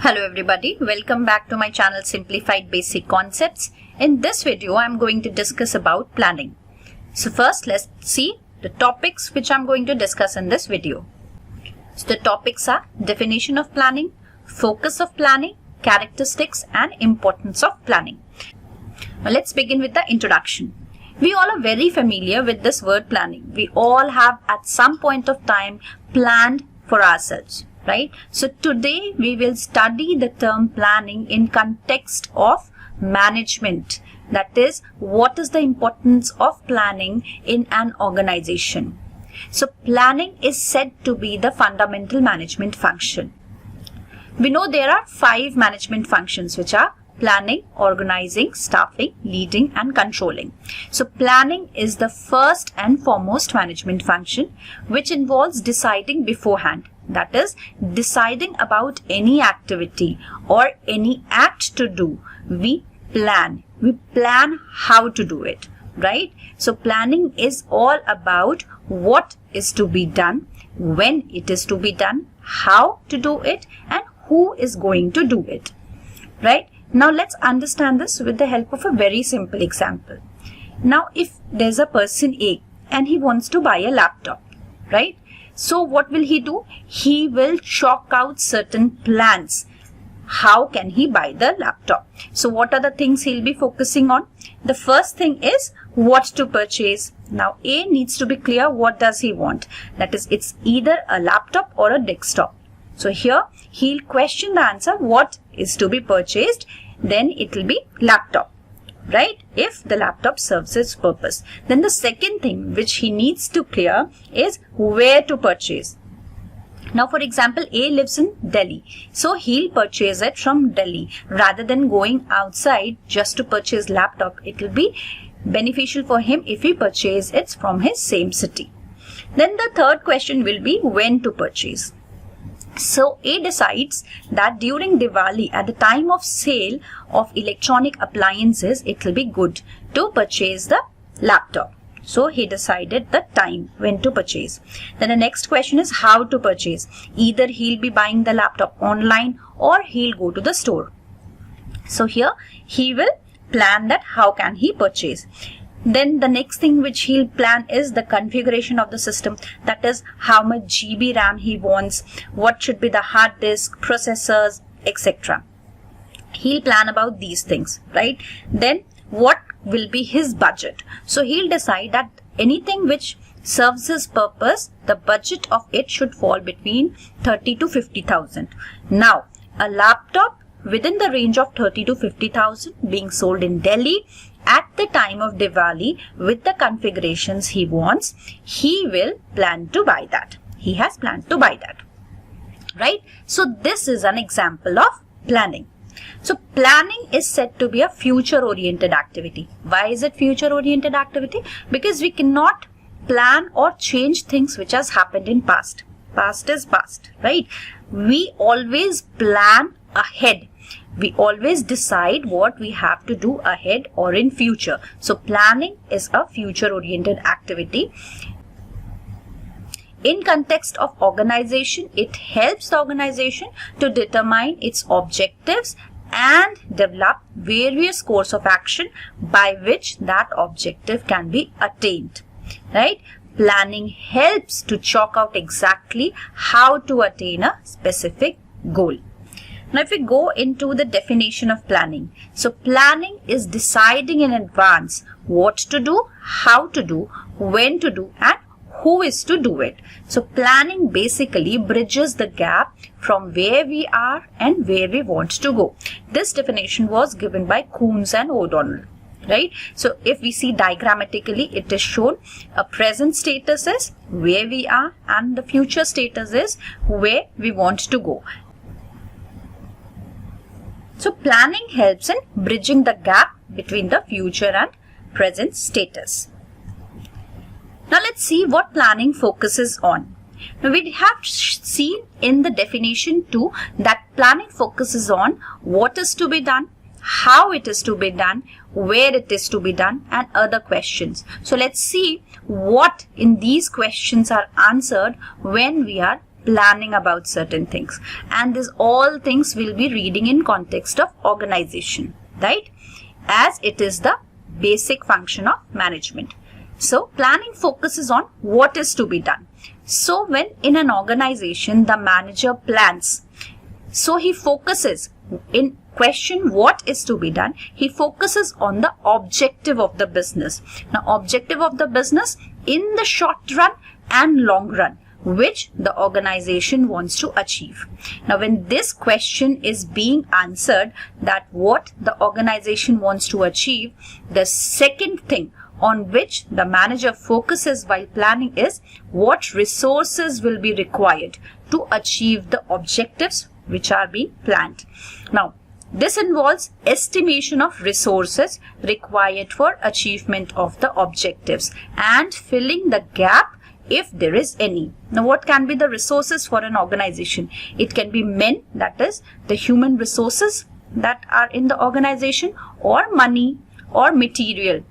Hello everybody, welcome back to my channel Simplified Basic Concepts. In this video, I'm going to discuss about planning. So first, let's see the topics which I'm going to discuss in this video. So the topics are definition of planning, focus of planning, characteristics and importance of planning. Now let's begin with the introduction. We all are very familiar with this word planning. We all have at some point of time planned for ourselves. Right? So today we will study the term planning in context of management. That is, what is the importance of planning in an organization? So planning is said to be the fundamental management function. We know there are 5 management functions which are planning, organizing, staffing, leading and controlling. So planning is the first and foremost management function which involves deciding beforehand. That is, deciding about any activity or any act to do. We plan how to do it, right? So planning is all about what is to be done, when it is to be done, how to do it and who is going to do it, right? Now let's understand this with the help of a very simple example. Now if there's a person A and he wants to buy a laptop, right? So what will he do? He will chalk out certain plans. How can he buy the laptop? So what are the things he'll be focusing on? The first thing is what to purchase. Now A needs to be clear what does he want. That is, it's either a laptop or a desktop. So here he'll question the answer what is to be purchased. Then it will be laptop. Right? If the laptop serves its purpose. Then the second thing which he needs to clear is where to purchase. Now for example, A lives in Delhi. So he'll purchase it from Delhi. Rather than going outside just to purchase laptop, it will be beneficial for him if he purchases it from his same city. Then the third question will be when to purchase. So A decides that during Diwali, at the time of sale of electronic appliances, it will be good to purchase the laptop. So he decided the time when to purchase. Then the next question is how to purchase. Either he'll be buying the laptop online or he'll go to the store. So here he will plan that how can he purchase. Then the next thing which he'll plan is the configuration of the system. That is, how much GB RAM he wants, what should be the hard disk, processors, etc. He'll plan about these things, right? Then what will be his budget? So he'll decide that anything which serves his purpose, the budget of it should fall between 30 to 50,000. Now, a laptop within the range of 30 to 50,000 being sold in Delhi at the time of Diwali with the configurations he wants, he will plan to buy that. He has planned to buy that, right? So this is an example of planning. So planning is said to be a future-oriented activity. Why is it future-oriented activity? Because we cannot plan or change things which has happened in past. Past is past, right? We always plan ahead. We always decide what we have to do ahead or in future. So planning is a future-oriented activity. In context of organization, it helps the organization to determine its objectives and develop various course of action by which that objective can be attained. Right? Planning helps to chalk out exactly how to attain a specific goal. Now if we go into the definition of planning. So planning is deciding in advance what to do, how to do, when to do and who is to do it. So planning basically bridges the gap from where we are and where we want to go. This definition was given by Coons and O'Donnell. Right? So if we see diagrammatically, it is shown a present status is where we are and the future status is where we want to go. So planning helps in bridging the gap between the future and present status. Now let's see what planning focuses on. Now we have seen in the definition 2 that planning focuses on what is to be done, how it is to be done, where it is to be done and other questions. So let's see what in these questions are answered when we are planning about certain things, and these all things will be reading in context of organization, right? As it is the basic function of management. So planning focuses on what is to be done. So when in an organization the manager plans, so he focuses in question what is to be done, he focuses on the objective of the business. Now objective of the business in the short run and long run, which the organization wants to achieve. Now when this question is being answered, that what the organization wants to achieve, the second thing on which the manager focuses while planning is what resources will be required to achieve the objectives which are being planned. Now this involves estimation of resources required for achievement of the objectives and filling the gap if there is any. Now what can be the resources for an organization? It can be men, that is the human resources that are in the organization, or money or material,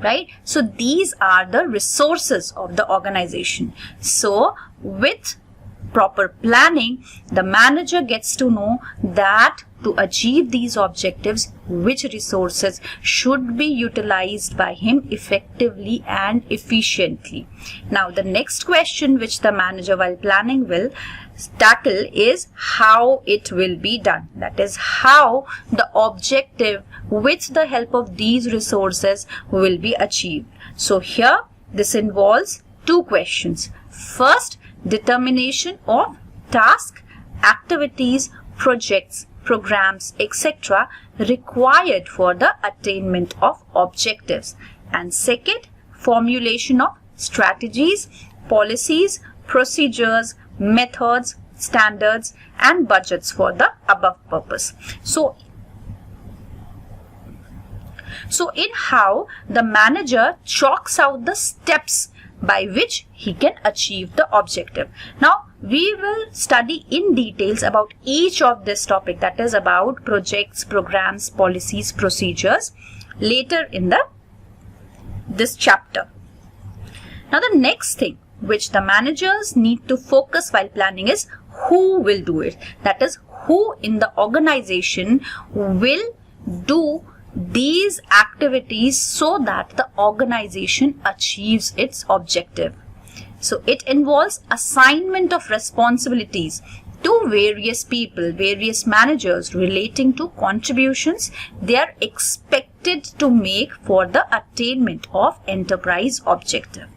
right? So these are the resources of the organization. So with proper planning, the manager gets to know that to achieve these objectives, which resources should be utilized by him effectively and efficiently. Now the next question which the manager while planning will tackle is how it will be done. That is how the objective with the help of these resources will be achieved. So here this involves two questions. First, determination of task, activities, projects, programs, etc. required for the attainment of objectives. And second, formulation of strategies, policies, procedures, methods, standards and budgets for the above purpose. So in how the manager chalks out the steps by which he can achieve the objective. Now we will study in details about each of this topic, that is about projects, programs, policies, procedures, later in this chapter. Now the next thing which the managers need to focus while planning is who will do it. That is, who in the organization will do these activities so that the organization achieves its objective. So it involves assignment of responsibilities to various people, various managers, relating to contributions they are expected to make for the attainment of enterprise objective.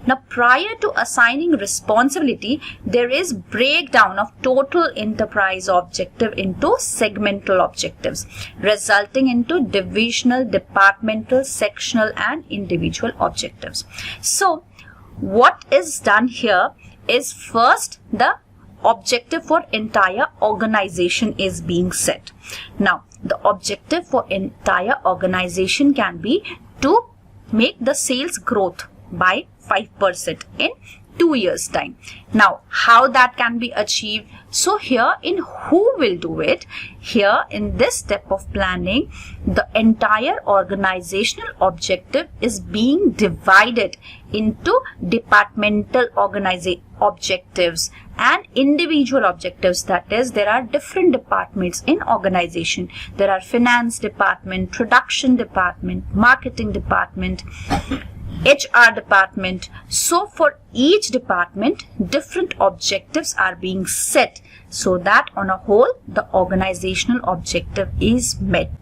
Now prior to assigning responsibility, there is breakdown of total enterprise objective into segmental objectives, resulting into divisional, departmental, sectional and individual objectives. So what is done here is first the objective for entire organization is being set. Now the objective for entire organization can be to make the sales growth by 5% in 2 years time. Now how that can be achieved? So here in who will do it, here in this step of planning, the entire organizational objective is being divided into departmental objectives and individual objectives. That is, there are different departments in organization. There are finance department, production department, marketing department, HR department. So for each department, different objectives are being set so that on a whole the organizational objective is met.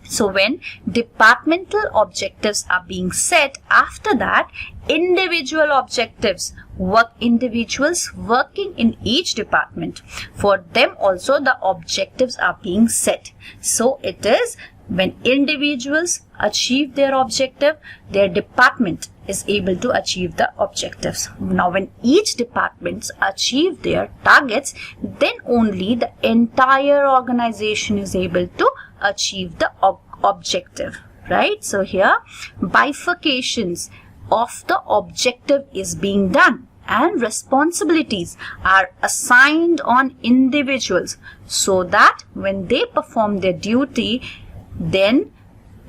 So when departmental objectives are being set, after that individual objectives, individuals working in each department, for them also the objectives are being set. So it is when individuals achieve their objective, their department is able to achieve the objectives. Now when each department achieve their targets, then only the entire organization is able to achieve the objective, right? So here bifurcations of the objective is being done and responsibilities are assigned on individuals so that when they perform their duty, then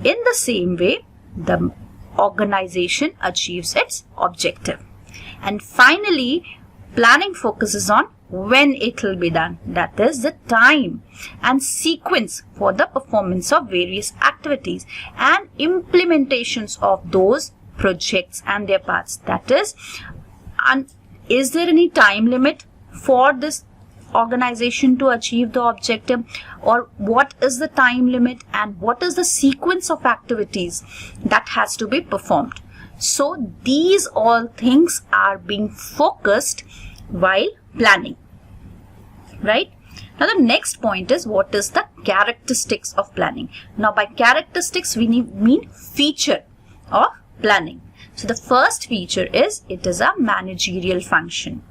in the same way the organization achieves its objective. And finally, Planning focuses on when it will be done, that is the time and sequence for the performance of various activities and implementations of those projects and their parts. That is there any time limit for this organization to achieve the objective, or what is the time limit and what is the sequence of activities that has to be performed. So these all things are being focused while planning, right? Now the next point is, what is the characteristics of planning? Now by characteristics we mean feature of planning. So the first feature is, it is a managerial function.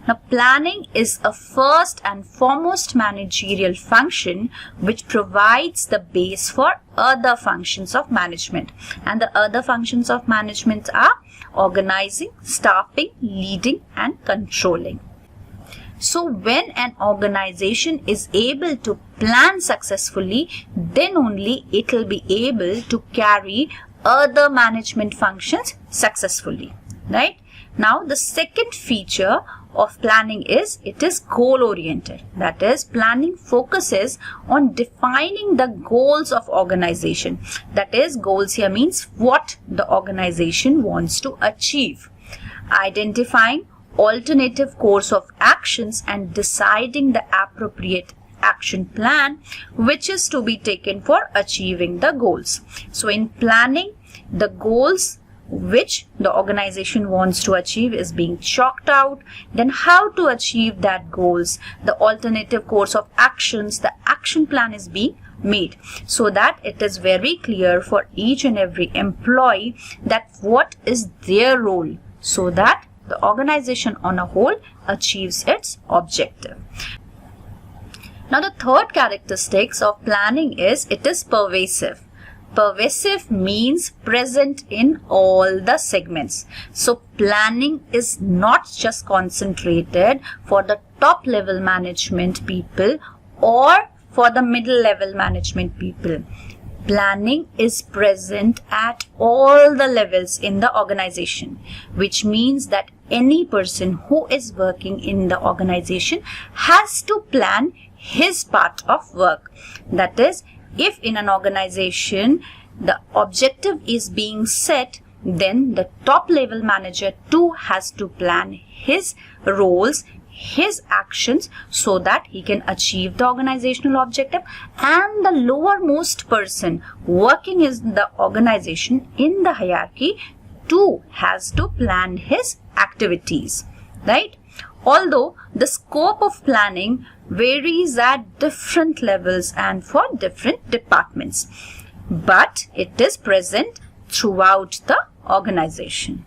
Now planning is a first and foremost managerial function which provides the base for other functions of management, and the other functions of management are organizing, staffing, leading and controlling. So when an organization is able to plan successfully, then only it will be able to carry other management functions successfully, right? Now the second feature of planning is, it is goal oriented. That is, planning focuses on defining the goals of organization. That is, goals here means what the organization wants to achieve, identifying alternative course of actions and deciding the appropriate action plan which is to be taken for achieving the goals. So in planning, the goals which the organization wants to achieve is being chalked out, then how to achieve that goals, the alternative course of actions, the action plan is being made, so that it is very clear for each and every employee that what is their role, so that the organization on a whole achieves its objective. Now the third characteristics of planning is, it is pervasive. Pervasive means present in all the segments. So planning is not just concentrated for the top level management people or for the middle level management people. Planning is present at all the levels in the organization, which means that any person who is working in the organization has to plan his part of work. That is, if in an organization the objective is being set, then the top level manager too has to plan his roles, his actions, so that he can achieve the organizational objective, and the lowermost person working in the organization in the hierarchy too has to plan his activities, right? Although the scope of planning varies at different levels and for different departments, but it is present throughout the organization.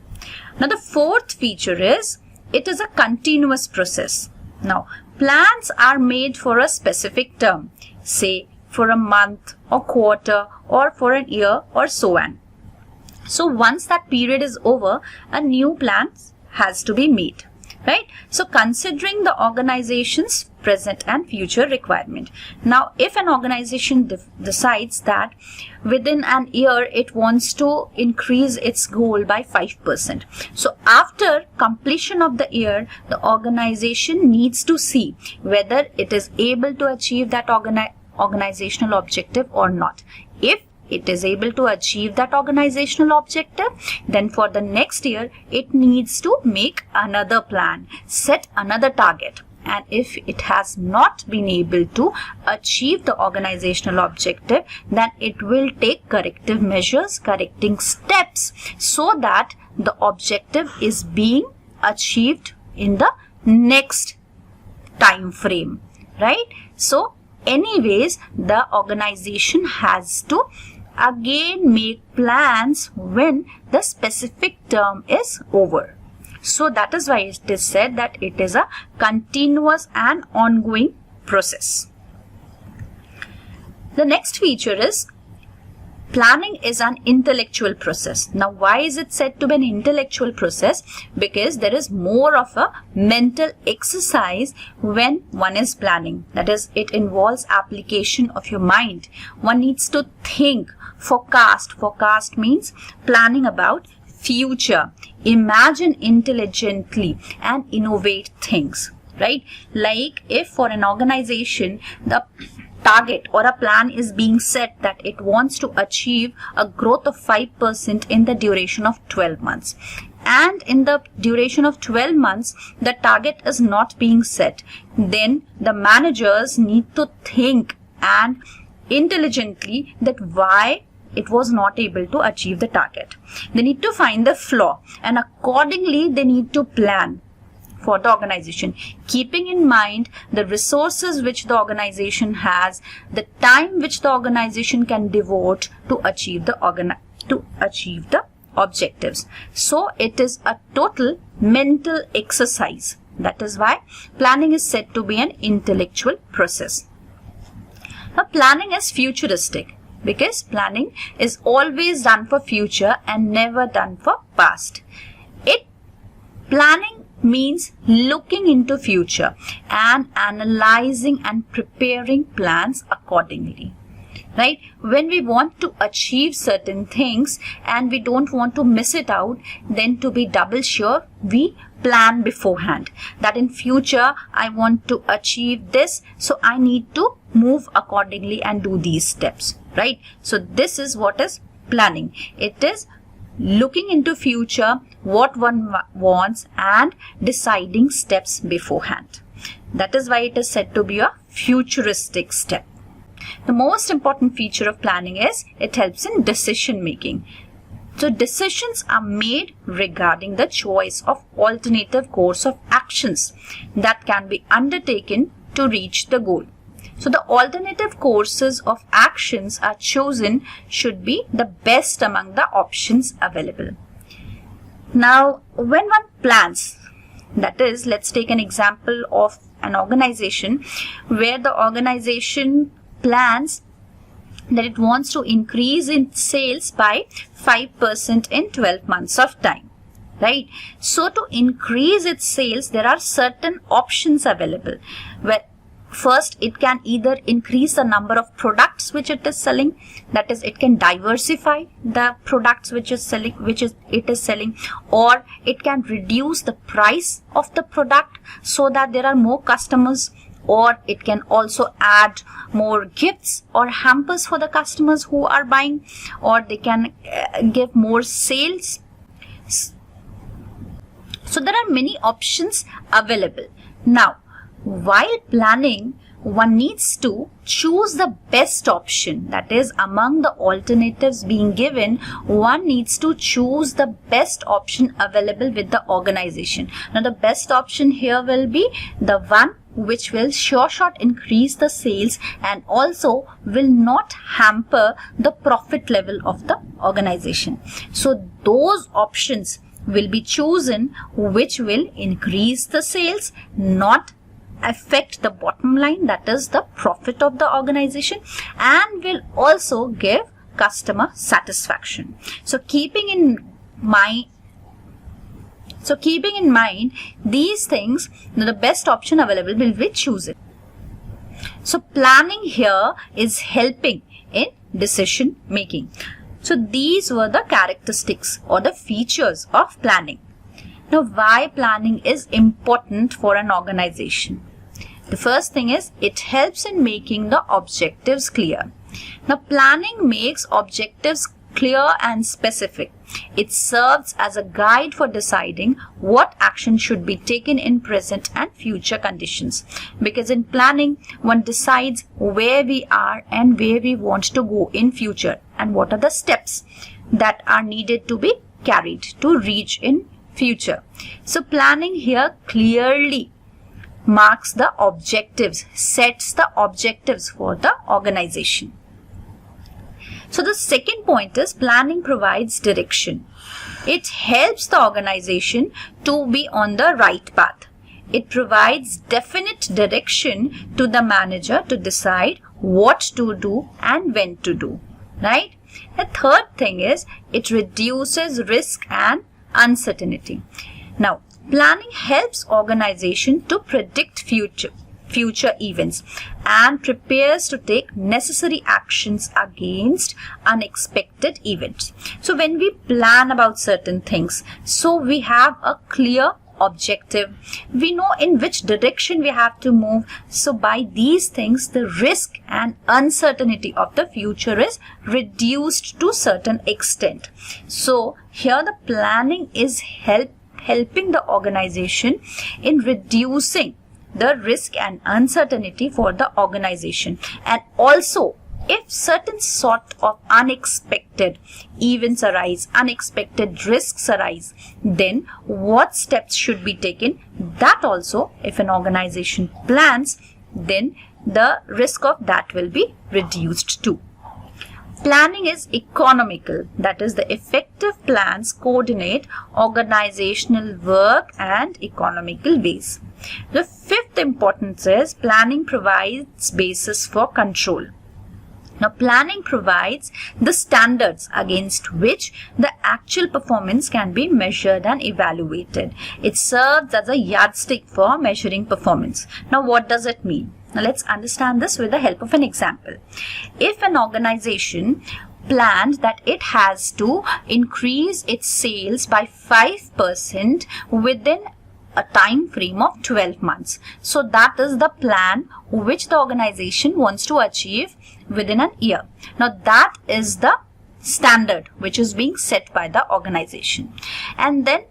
Now the fourth feature is, it is a continuous process. Now plans are made for a specific term, say for a month or quarter or for an year or so on. So once that period is over, a new plan has to be made, right? So considering the organization's present and future requirement. Now if an organization decides that within an year it wants to increase its goal by 5%. So after completion of the year, the organization needs to see whether it is able to achieve that organizational objective or not. If it is able to achieve that organizational objective, then for the next year it needs to make another plan, set another target. And if it has not been able to achieve the organizational objective, then it will take corrective measures, correcting steps, so that the objective is being achieved in the next time frame, right? So anyways, the organization has to again make plans when the specific term is over. So that is why it is said that it is a continuous and ongoing process. The next feature is, planning is an intellectual process. Now why is it said to be an intellectual process? Because there is more of a mental exercise when one is planning. That is, it involves application of your mind. One needs to think, forecast. Forecast means planning about future, imagine intelligently, and innovate things, right? Like if for an organization, the target or a plan is being set that it wants to achieve a growth of 5% in the duration of 12 months. And in the duration of 12 months, the target is not being set, then the managers need to think and intelligently that why it was not able to achieve the target. They need to find the flaw, and accordingly they need to plan for the organization, keeping in mind the resources which the organization has, the time which the organization can devote to achieve the objectives. So it is a total mental exercise. That is why planning is said to be an intellectual process. Now, planning is futuristic because planning is always done for future and never done for past. Planning means looking into future and analyzing and preparing plans accordingly, right? When we want to achieve certain things and we don't want to miss it out, then to be double sure, we plan beforehand that in future I want to achieve this, so I need to move accordingly and do these steps, right? So this is what is planning. It is looking into future, what one wants, and deciding steps beforehand. That is why it is said to be a futuristic step. The most important feature of planning is it helps in decision making. So decisions are made regarding the choice of alternative course of actions that can be undertaken to reach the goal. So the alternative courses of actions are chosen should be the best among the options available. Now, when one plans, that is, let's take an example of an organization where the organization plans that it wants to increase its sales by 5% in 12 months of time, right? So to increase its sales, there are certain options available where first, it can either increase the number of products which it is selling, that is, it can diversify the products which it is selling, or it can reduce the price of the product so that there are more customers, or it can also add more gifts or hampers for the customers who are buying, or they can give more sales. So there are many options available. Now, while planning, one needs to choose the best option. That is, among the alternatives being given, one needs to choose the best option available with the organization. Now, the best option here will be the one which will sure shot increase the sales and also will not hamper the profit level of the organization. So, those options will be chosen which will increase the sales, not affect the bottom line, that is the profit of the organization, and will also give customer satisfaction. So keeping in mind these things, the best option available will be chosen. So planning here is helping in decision making. So these were the characteristics or the features of planning. Now, why planning is important for an organization? The first thing is it helps in making the objectives clear. Now, planning makes objectives clear and specific. It serves as a guide for deciding what action should be taken in present and future conditions. Because in planning, one decides where we are and where we want to go in future and what are the steps that are needed to be carried to reach in future. So planning here clearly marks the objectives, sets the objectives for the organization. So the second point is planning provides direction. It helps the organization to be on the right path. It provides definite direction to the manager to decide what to do and when to do, right? The third thing is it reduces risk and uncertainty. Now, planning helps organization to predict future events and prepares to take necessary actions against unexpected events. So when we plan about certain things, so we have a clear objective, we know in which direction we have to move. So by these things, the risk and uncertainty of the future is reduced to certain extent. So here the planning is helping the organization in reducing the risk and uncertainty for the organization. And also, if certain sort of unexpected events arise, unexpected risks arise, then what steps should be taken? That also, if an organization plans, then the risk of that will be reduced too. Planning is economical, that is, the effective plans coordinate organizational work and economical ways. The fifth importance is planning provides basis for control. Now, planning provides the standards against which the actual performance can be measured and evaluated. It serves as a yardstick for measuring performance. Now, what does it mean? Now, let's understand this with the help of an example. If an organization planned that it has to increase its sales by 5% within a time frame of 12 months. So that is the plan which the organization wants to achieve within an year. Now that is the standard which is being set by the organization. And then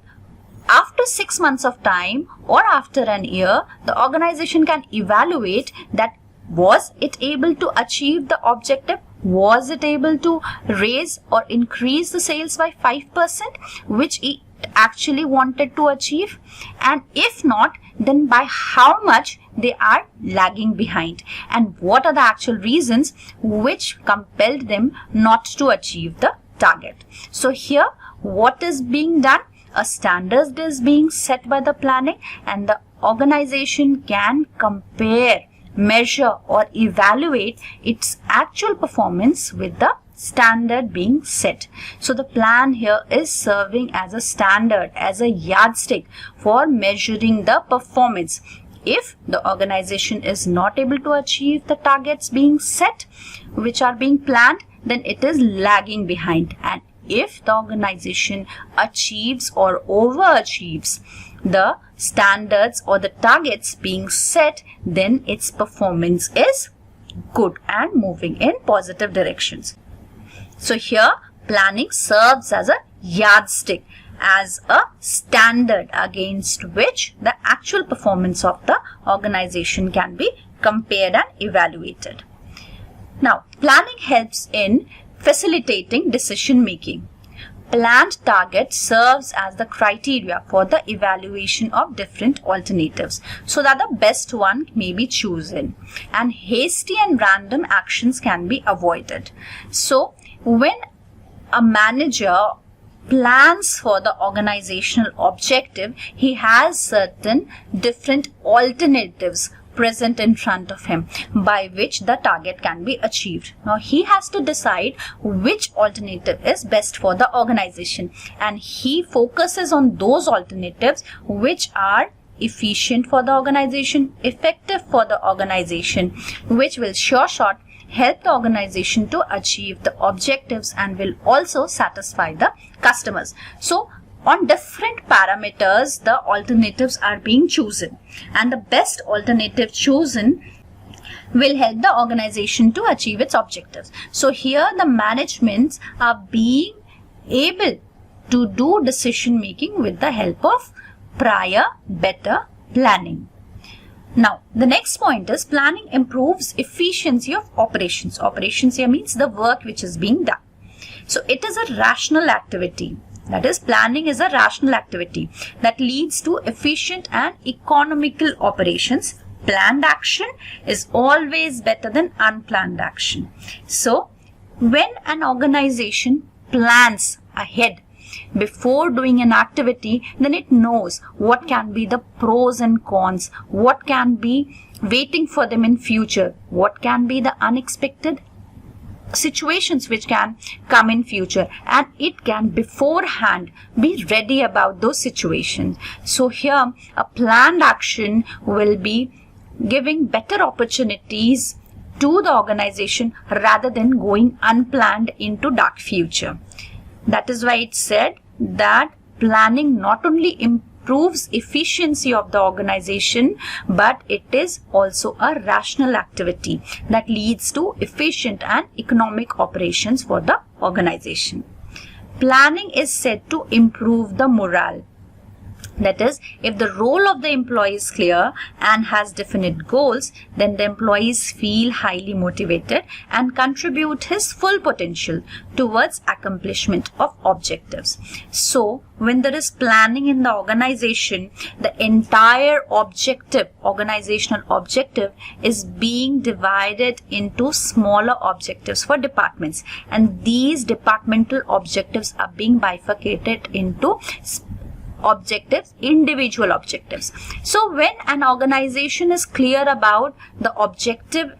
after 6 months of time or after an year, the organization can evaluate that was it able to achieve the objective? Was it able to raise or increase the sales by 5%, which it actually wanted to achieve? And if not, then by how much they are lagging behind, and what are the actual reasons which compelled them not to achieve the target. So here what is being done? A standard is being set by the planning, and the organization can compare, measure or evaluate its actual performance with the standard being set. So the plan here is serving as a standard, as a yardstick for measuring the performance. If the organization is not able to achieve the targets being set, which are being planned, then it is lagging behind. And if the organization achieves or overachieves the standards or the targets being set, then its performance is good and moving in positive directions. So here planning serves as a yardstick, as a standard against which the actual performance of the organization can be compared and evaluated. Now, planning helps in facilitating decision making. Planned target serves as the criteria for the evaluation of different alternatives so that the best one may be chosen and hasty and random actions can be avoided. So, when a manager plans for the organizational objective, he has certain different alternatives present in front of him by which the target can be achieved. Now he has to decide which alternative is best for the organization, and he focuses on those alternatives which are efficient for the organization, effective for the organization, which will sure shot help the organization to achieve the objectives and will also satisfy the customers. So on different parameters, the alternatives are being chosen, and the best alternative chosen will help the organization to achieve its objectives. So here the managements are being able to do decision making with the help of prior better planning. Now, the next point is planning improves efficiency of operations. Operations here means the work which is being done. So it is a rational activity. That is, planning is a rational activity that leads to efficient and economical operations. Planned action is always better than unplanned action. So, when an organization plans ahead before doing an activity, then it knows what can be the pros and cons, what can be waiting for them in future, what can be the unexpected situations which can come in future, and it can beforehand be ready about those situations. So here a planned action will be giving better opportunities to the organization rather than going unplanned into dark future. That is why it said that planning not only improves efficiency of the organization, but it is also a rational activity that leads to efficient and economic operations for the organization. Planning is said to improve the morale. That is, if the role of the employee is clear and has definite goals, then the employees feel highly motivated and contribute his full potential towards accomplishment of objectives. So, when there is planning in the organization, the entire objective, organizational objective, is being divided into smaller objectives for departments, and these departmental objectives are being bifurcated into objectives, individual objectives. So when an organization is clear about the objective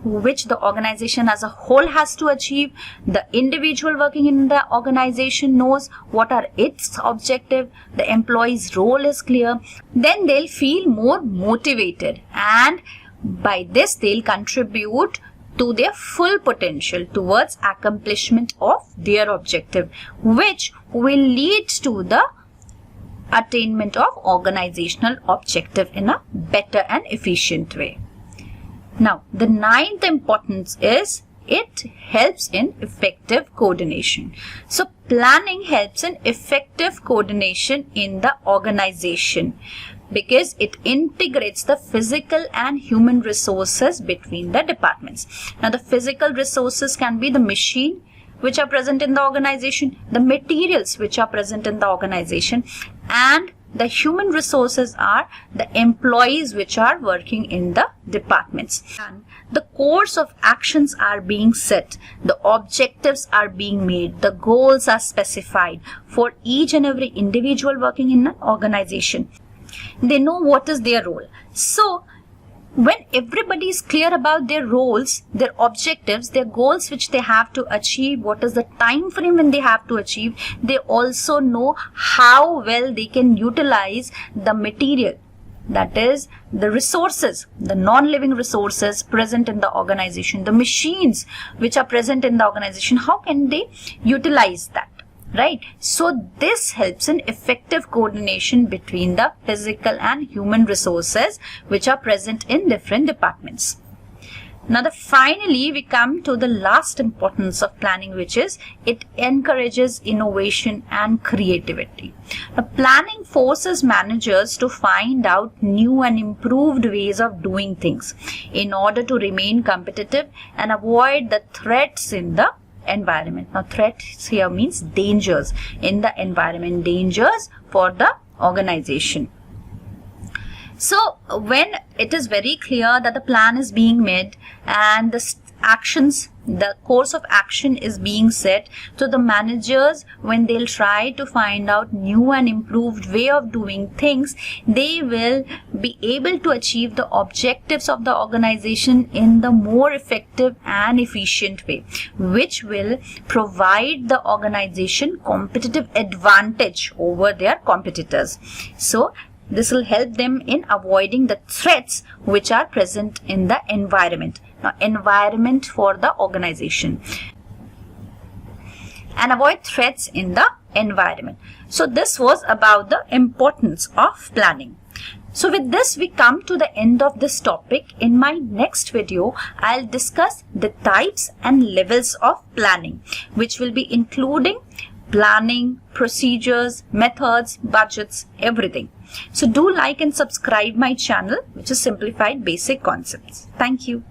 which the organization as a whole has to achieve, the individual working in the organization knows what are its objective, the employee's role is clear, then they'll feel more motivated, and by this they'll contribute to their full potential towards accomplishment of their objective, which will lead to the attainment of organizational objective in a better and efficient way. Now, the ninth importance is it helps in effective coordination. So, planning helps in effective coordination in the organization because it integrates the physical and human resources between the departments. Now, the physical resources can be the machine which are present in the organization, the materials which are present in the organization, and the human resources are the employees which are working in the departments. And the course of actions are being set, the objectives are being made, the goals are specified for each and every individual working in an organization. They know what is their role. So, when everybody is clear about their roles, their objectives, their goals which they have to achieve, what is the time frame when they have to achieve, they also know how well they can utilize the material, that is the resources, the non-living resources present in the organization, the machines which are present in the organization, how can they utilize that? Right? So this helps in effective coordination between the physical and human resources which are present in different departments. Now, finally, we come to the last importance of planning, which is it encourages innovation and creativity. Now, planning forces managers to find out new and improved ways of doing things in order to remain competitive and avoid the threats in the environment. Now, threats here means dangers in the environment, dangers for the organization. So, when it is very clear that the plan is being made and the course of action is being set, so the managers, when they'll try to find out new and improved way of doing things, they will be able to achieve the objectives of the organization in the more effective and efficient way, which will provide the organization competitive advantage over their competitors. So, this will help them in avoiding the threats which are present in the environment. Now, environment for the organization, and avoid threats in the environment. So, this was about the importance of planning. So, with this, we come to the end of this topic. In my next video, I'll discuss the types and levels of planning, which will be including planning, procedures, methods, budgets, everything. So do like and subscribe my channel, which is Simplified Basic Concepts. Thank you.